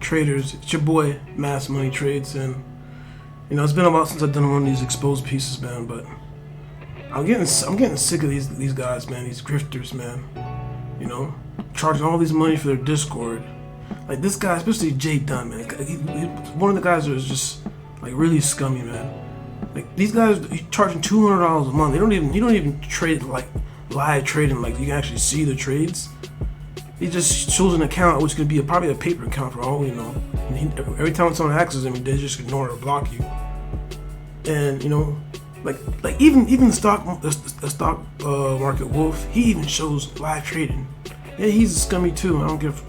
traders? It's your boy Mass Money Trades, and it's been a while since I've done one of these exposed pieces, man. But I'm getting sick of these guys, man. These grifters, man. Charging all these money for their Discord. Like this guy, especially Jdun, man. He's one of the guys that is just like really scummy, man. Like these guys charging $200 a month. You don't even trade like live trading. Like you can actually see the trades. He just shows an account which could be probably a paper account for all we know. And every time someone accesses him, they just ignore or block you. And like even the stock market wolf, he even shows live trading. Yeah, he's scummy too. I don't give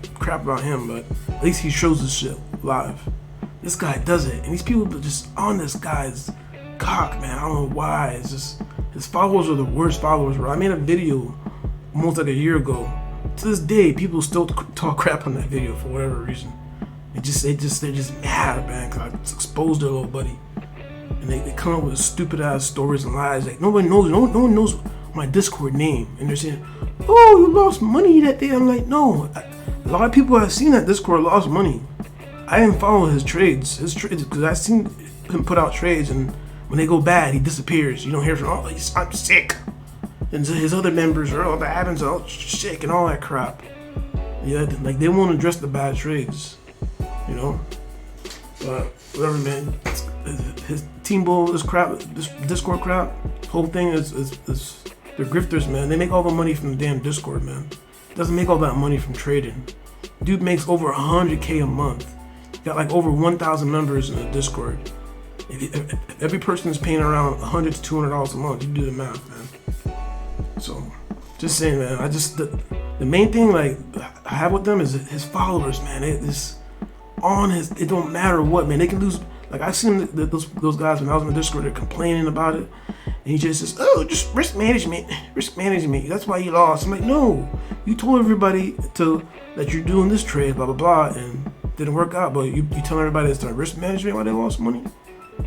a crap about him, but at least he shows this shit live. This guy does it, and these people are just on this guy's cock, man. I don't know why. It's just his followers are the worst followers, bro. I made a video almost like a year ago. To this day, people still talk crap on that video for whatever reason. They're just mad, man, because I exposed their little buddy, and they come up with stupid ass stories and lies. Like no one knows my Discord name, and they're saying, "Oh, you lost money that day." I'm like, no. A lot of people I've seen that Discord lost money. I didn't follow his trades because I seen him put out trades, and when they go bad, he disappears. You don't hear from, "Oh, I'm sick." And his other members are, "Oh, the admins are all sick," and all that crap. Yeah, like they won't address the bad trades, But whatever, man. His TEAMBULL, this crap, this Discord crap, whole thing is they're grifters, man. They make all the money from the damn Discord, man. Doesn't make all that money from trading. Dude makes over 100K a month. Got like over 1,000 members in the Discord. If every person is paying around $100 to $200 a month, you do the math, man. So, just saying, man. The main thing like I have with them is his followers, man. It don't matter what, man. They can lose. Like I've seen those guys when I was in the Discord, they're complaining about it, and he just says, "Oh, just risk management. That's why you lost." I'm like, no, you told everybody that you're doing this trade, blah blah blah, and didn't work out. But you tell everybody it's not risk management why they lost money.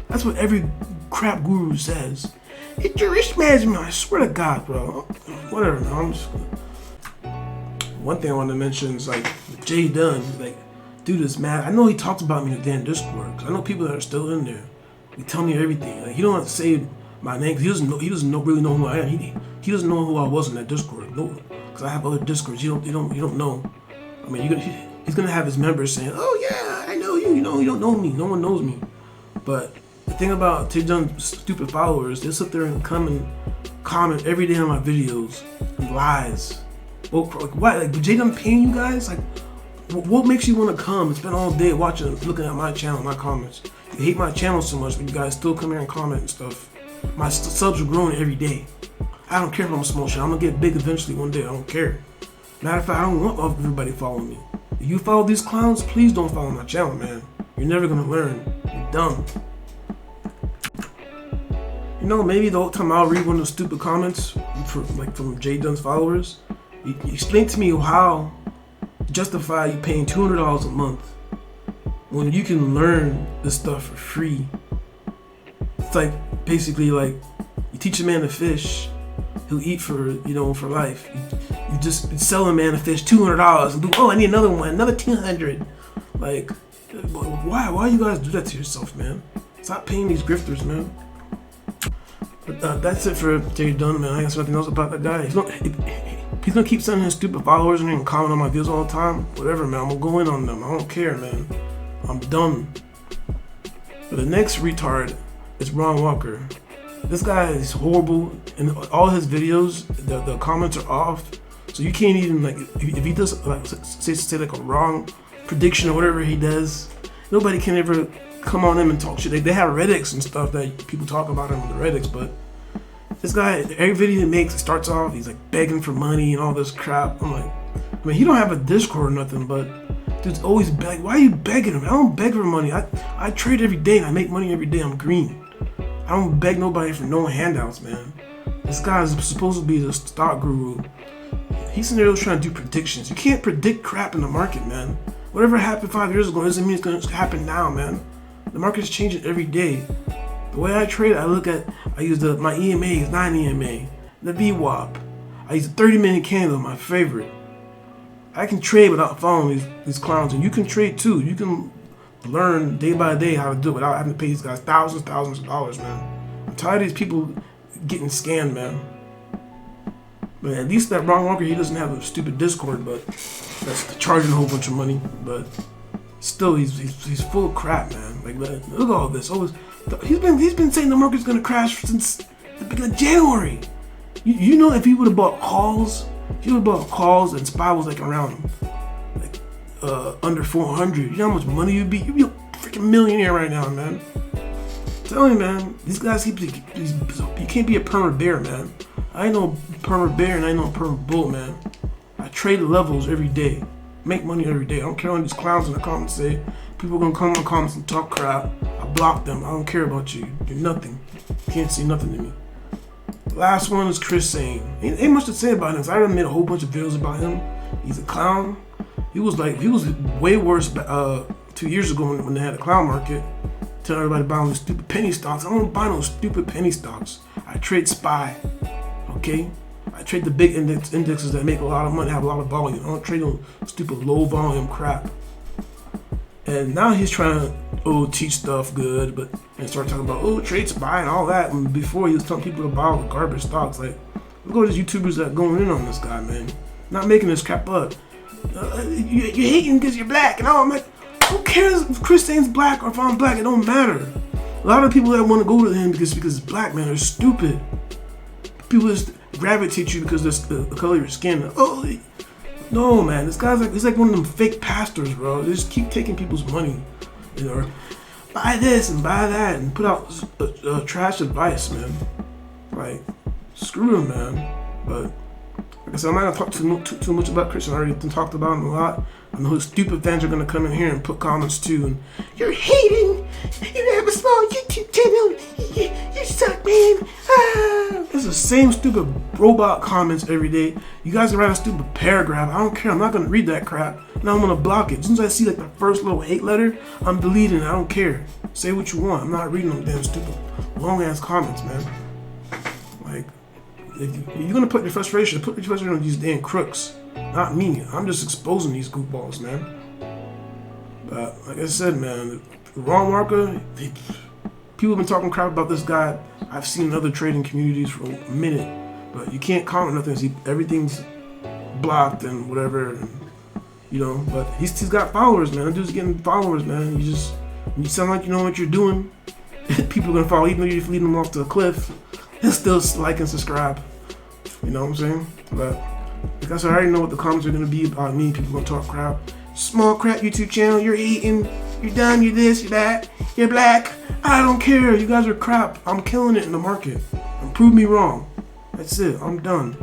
That's what every crap guru says. It's your risk management. I swear to God, bro. Whatever, man. One thing I want to mention is like Jdun, like. Dude is mad. I know he talks about me in the damn Discord, because I know people that are still in there. They tell me everything. Like he don't have to say my name, because he doesn't really know who I am. He doesn't know who I was in that Discord. No, because I have other Discords. You don't know. I mean, he's gonna have his members saying, "Oh yeah, I know you. You don't know me. No one knows me." But the thing about Jdun's stupid followers, they sit there and come and comment every day on my videos and lies. Well, like what? Like Jdun paying you guys? Like. What makes you want to come and spend all day looking at my channel, my comments? You hate my channel so much, but you guys still come here and comment and stuff. My subs are growing every day. I don't care if I'm a small channel. I'm gonna get big eventually one day. I don't care. Matter of fact, I don't want everybody following me. If you follow these clowns, please don't follow my channel, man. You're never gonna learn. You're dumb. Maybe the whole time I'll read one of the stupid comments from Jdun's followers. He explained to me how justify you paying $200 a month when you can learn this stuff for free. It's like basically like you teach a man to fish, he'll eat for life. You just sell a man a fish $200 and I need another one, another $200. Like why you guys do that to yourself, man? Stop paying these grifters, man. But that's it for Jdun, man. I guess nothing else about that guy. He's gonna keep sending his stupid followers and comment on my videos all the time. Whatever, man. I'm gonna go in on them. I don't care, man. I'm done. But the next retard is Ron Walker. This guy is horrible. In all his videos, the comments are off. So you can't even if he does say like a wrong prediction or whatever he does, nobody can ever come on him and talk shit. They have Reddits and stuff that people talk about him on the Reddits, but this guy, every video he makes, it starts off, he's like begging for money and all this crap. I'm like, I mean, he don't have a Discord or nothing, but dude's always begging. Why are you begging him? I don't beg for money. I trade every day and I make money every day. I'm green. I don't beg nobody for no handouts, man. This guy is supposed to be the stock guru. He's in there trying to do predictions. You can't predict crap in the market, man. Whatever happened 5 years ago doesn't mean it's going to happen now, man. The market's changing every day. The way I trade, I use my EMAs, 9 EMA, the VWAP. I use the 30-minute candle, my favorite. I can trade without following these clowns, and you can trade too. You can learn day by day how to do it without having to pay these guys thousands of dollars, man. I'm tired of these people getting scammed, man. But at least that wrong marker, he doesn't have a stupid Discord, but that's charging a whole bunch of money. But still, he's full of crap, man. Like, look at all this. He's been saying the market's gonna crash since the beginning of January. You know, if he would have bought calls, and SPY was like around under 400. You know how much money you'd be? You'd be a freaking millionaire right now, man. I'm telling you, man, these guys you can't be a perma bear, man. I know perma bear and I know perma bull, man. I trade levels every day, make money every day. I don't care what these clowns in the comments say. People are gonna come in the comments and talk crap. I block them. I don't care about you. You're nothing. You can't say nothing to me. Last one is Sain. Ain't much to say about him. I already made a whole bunch of videos about him. He's a clown. He was way worse 2 years ago when they had a clown market. Telling everybody to buy those stupid penny stocks. I don't buy no stupid penny stocks. I trade SPY. Okay? I trade the big indexes that make a lot of money, have a lot of volume. I don't trade no stupid low volume crap. And now he's trying to teach stuff good, and start talking about trade SPY and all that. And before he was telling people to buy all the garbage stocks. Like, look at these YouTubers that are going in on this guy, man. Not making this crap up. You're hating because you're black, and all. I'm like, who cares if Sain's black or if I'm black? It don't matter. A lot of people that want to go to him because he's black, man, are stupid. People just gravitate you because of the color of your skin. No, man, this guy's he's like one of them fake pastors, bro. They just keep taking people's money, buy this and buy that and put out trash advice, man. Like, screw him, man. But like I said, I'm not gonna talk too much about Chris. I already talked about him a lot. I know his stupid fans are gonna come in here and put comments too. And you're hating. You have a small YouTube channel. You suck, man. It's the same stupid robot comments every day. You guys can write a stupid paragraph. I don't care. I'm not gonna read that crap. Now I'm gonna block it. As soon as I see like the first little hate letter, I'm deleting it. I don't care. Say what you want. I'm not reading them damn stupid long ass comments, man. Like, if you're gonna put your frustration on these damn crooks. Not me. I'm just exposing these goofballs, man. But like I said, man, the wrong marker. People have been talking crap about this guy. I've seen in other trading communities for a minute, but you can't comment nothing. Everything's blocked and whatever, and, But he's got followers, man. That dude's getting followers, man. You sound like you know what you're doing. People are gonna follow, even though you're leading them off to a cliff. They'll still like and subscribe. You know what I'm saying? But because I already know what the comments are gonna be about me. People gonna talk crap. Small crap YouTube channel. You're eating. You're dumb. You're this. You're that. You're black. I don't care. You guys are crap. I'm killing it in the market. And prove me wrong. That's it. I'm done.